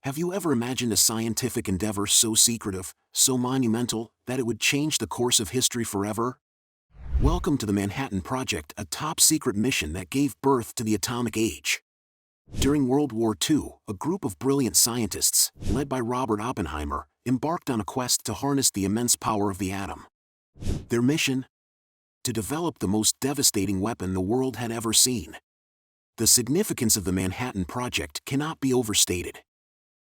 Have you ever imagined a scientific endeavor so secretive, so monumental, that it would change the course of history forever? Welcome to the Manhattan Project, a top-secret mission that gave birth to the atomic age. During World War II, a group of brilliant scientists, led by Robert Oppenheimer, embarked on a quest to harness the immense power of the atom. Their mission? To develop the most devastating weapon the world had ever seen. The significance of the Manhattan Project cannot be overstated.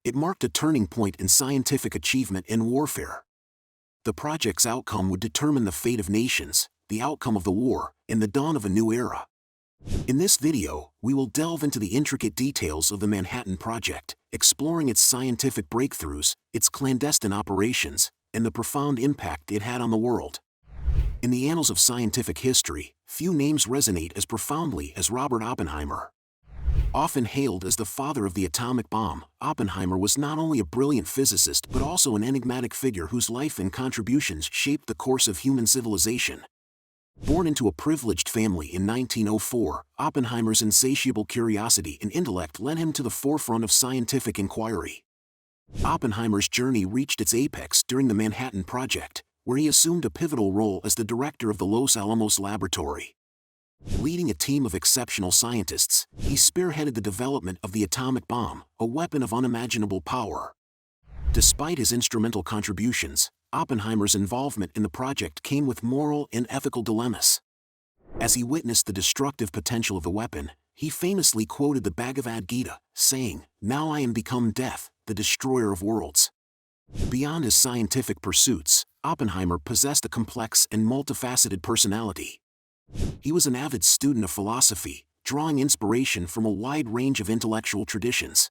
It marked a turning point in scientific achievement in warfare. The project's outcome would determine the fate of nations, the outcome of the war, and the dawn of a new era. In this video, we will delve into the intricate details of the Manhattan Project, exploring its scientific breakthroughs, its clandestine operations, and the profound impact it had on the world. In the annals of scientific history, few names resonate as profoundly as Robert Oppenheimer. Often hailed as the father of the atomic bomb, Oppenheimer was not only a brilliant physicist but also an enigmatic figure whose life and contributions shaped the course of human civilization. Born into a privileged family in 1904, Oppenheimer's insatiable curiosity and intellect led him to the forefront of scientific inquiry. Oppenheimer's journey reached its apex during the Manhattan Project, where he assumed a pivotal role as the director of the Los Alamos Laboratory. Leading a team of exceptional scientists, he spearheaded the development of the atomic bomb, a weapon of unimaginable power. Despite his instrumental contributions, Oppenheimer's involvement in the project came with moral and ethical dilemmas. As he witnessed the destructive potential of the weapon, he famously quoted the Bhagavad Gita, saying, "Now I am become death, the destroyer of worlds." Beyond his scientific pursuits, Oppenheimer possessed a complex and multifaceted personality. He was an avid student of philosophy, drawing inspiration from a wide range of intellectual traditions.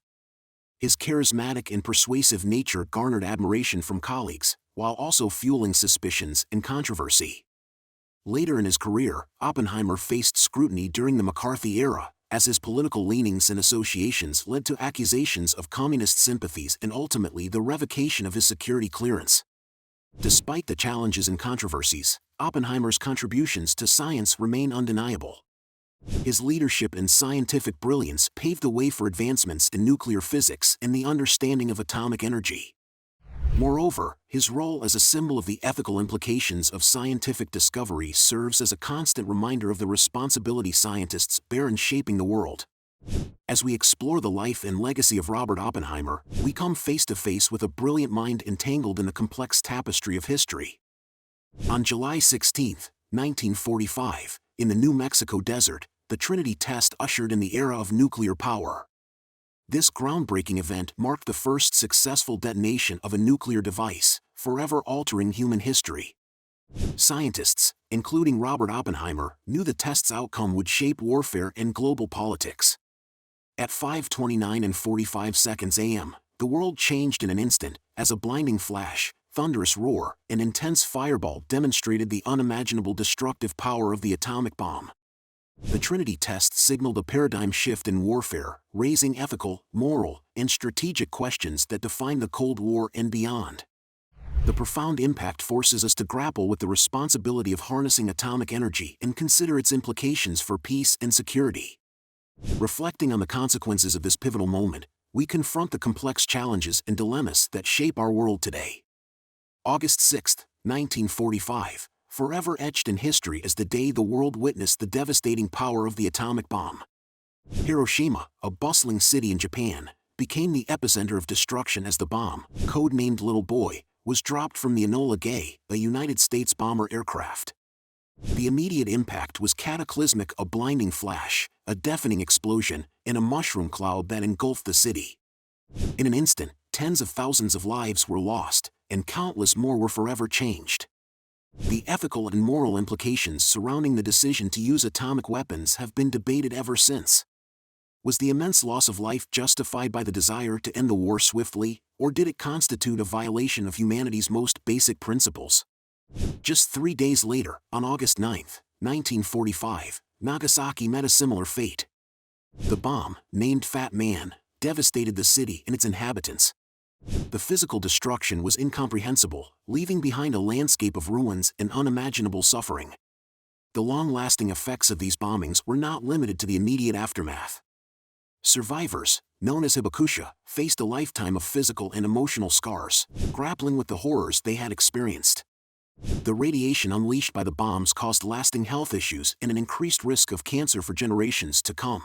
His charismatic and persuasive nature garnered admiration from colleagues, while also fueling suspicions and controversy. Later in his career, Oppenheimer faced scrutiny during the McCarthy era, as his political leanings and associations led to accusations of communist sympathies and ultimately the revocation of his security clearance. Despite the challenges and controversies, Oppenheimer's contributions to science remain undeniable. His leadership and scientific brilliance paved the way for advancements in nuclear physics and the understanding of atomic energy. Moreover, his role as a symbol of the ethical implications of scientific discovery serves as a constant reminder of the responsibility scientists bear in shaping the world. As we explore the life and legacy of Robert Oppenheimer, we come face to face with a brilliant mind entangled in the complex tapestry of history. On July 16, 1945, in the New Mexico desert, the Trinity test ushered in the era of nuclear power. This groundbreaking event marked the first successful detonation of a nuclear device, forever altering human history. Scientists, including Robert Oppenheimer, knew the test's outcome would shape warfare and global politics. At 5:29 and 45 seconds a.m., the world changed in an instant, as a blinding flash, thunderous roar, and intense fireball demonstrated the unimaginable destructive power of the atomic bomb. The Trinity test signaled a paradigm shift in warfare, raising ethical, moral, and strategic questions that defined the Cold War and beyond. The profound impact forces us to grapple with the responsibility of harnessing atomic energy and consider its implications for peace and security. Reflecting on the consequences of this pivotal moment, we confront the complex challenges and dilemmas that shape our world today. August 6, 1945, forever etched in history as the day the world witnessed the devastating power of the atomic bomb. Hiroshima, a bustling city in Japan, became the epicenter of destruction as the bomb, codenamed Little Boy, was dropped from the Enola Gay, a United States bomber aircraft. The immediate impact was cataclysmic: a blinding flash, a deafening explosion, and a mushroom cloud that engulfed the city. In an instant, tens of thousands of lives were lost, and countless more were forever changed. The ethical and moral implications surrounding the decision to use atomic weapons have been debated ever since. Was the immense loss of life justified by the desire to end the war swiftly, or did it constitute a violation of humanity's most basic principles? Just 3 days later, on August 9, 1945, Nagasaki met a similar fate. The bomb, named Fat Man, devastated the city and its inhabitants. The physical destruction was incomprehensible, leaving behind a landscape of ruins and unimaginable suffering. The long-lasting effects of these bombings were not limited to the immediate aftermath. Survivors, known as hibakusha, faced a lifetime of physical and emotional scars, grappling with the horrors they had experienced. The radiation unleashed by the bombs caused lasting health issues and an increased risk of cancer for generations to come.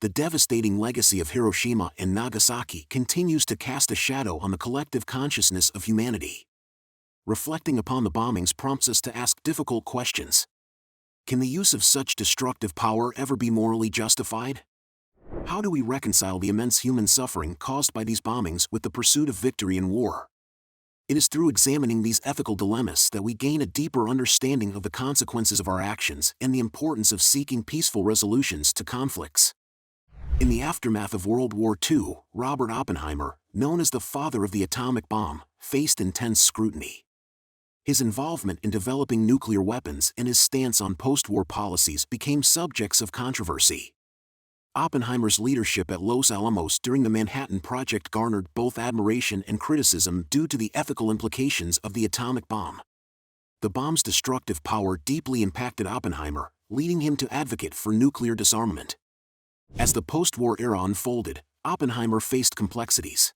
The devastating legacy of Hiroshima and Nagasaki continues to cast a shadow on the collective consciousness of humanity. Reflecting upon the bombings prompts us to ask difficult questions. Can the use of such destructive power ever be morally justified? How do we reconcile the immense human suffering caused by these bombings with the pursuit of victory in war? It is through examining these ethical dilemmas that we gain a deeper understanding of the consequences of our actions and the importance of seeking peaceful resolutions to conflicts. In the aftermath of World War II, Robert Oppenheimer, known as the father of the atomic bomb, faced intense scrutiny. His involvement in developing nuclear weapons and his stance on post-war policies became subjects of controversy. Oppenheimer's leadership at Los Alamos during the Manhattan Project garnered both admiration and criticism due to the ethical implications of the atomic bomb. The bomb's destructive power deeply impacted Oppenheimer, leading him to advocate for nuclear disarmament. As the post-war era unfolded, Oppenheimer faced complexities.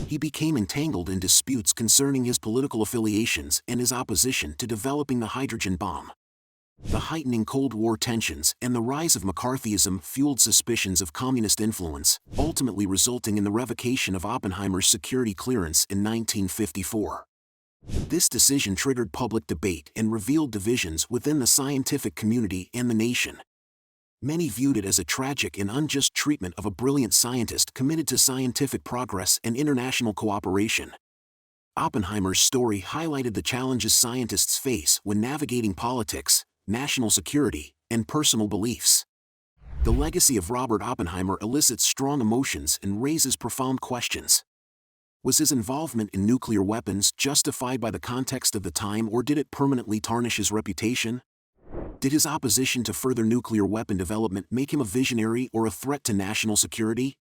He became entangled in disputes concerning his political affiliations and his opposition to developing the hydrogen bomb. The heightening Cold War tensions and the rise of McCarthyism fueled suspicions of communist influence, ultimately resulting in the revocation of Oppenheimer's security clearance in 1954. This decision triggered public debate and revealed divisions within the scientific community and the nation. Many viewed it as a tragic and unjust treatment of a brilliant scientist committed to scientific progress and international cooperation. Oppenheimer's story highlighted the challenges scientists face when navigating politics, national security, and personal beliefs. The legacy of Robert Oppenheimer elicits strong emotions and raises profound questions. Was his involvement in nuclear weapons justified by the context of the time, or did it permanently tarnish his reputation? Did his opposition to further nuclear weapon development make him a visionary or a threat to national security?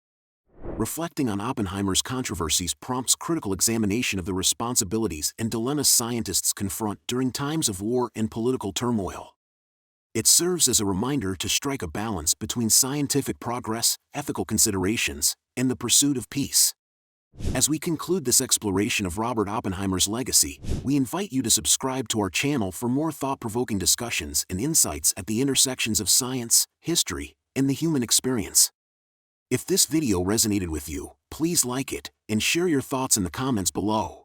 Reflecting on Oppenheimer's controversies prompts critical examination of the responsibilities and dilemmas scientists confront during times of war and political turmoil. It serves as a reminder to strike a balance between scientific progress, ethical considerations, and the pursuit of peace. As we conclude this exploration of Robert Oppenheimer's legacy, we invite you to subscribe to our channel for more thought-provoking discussions and insights at the intersections of science, history, and the human experience. If this video resonated with you, please like it and share your thoughts in the comments below.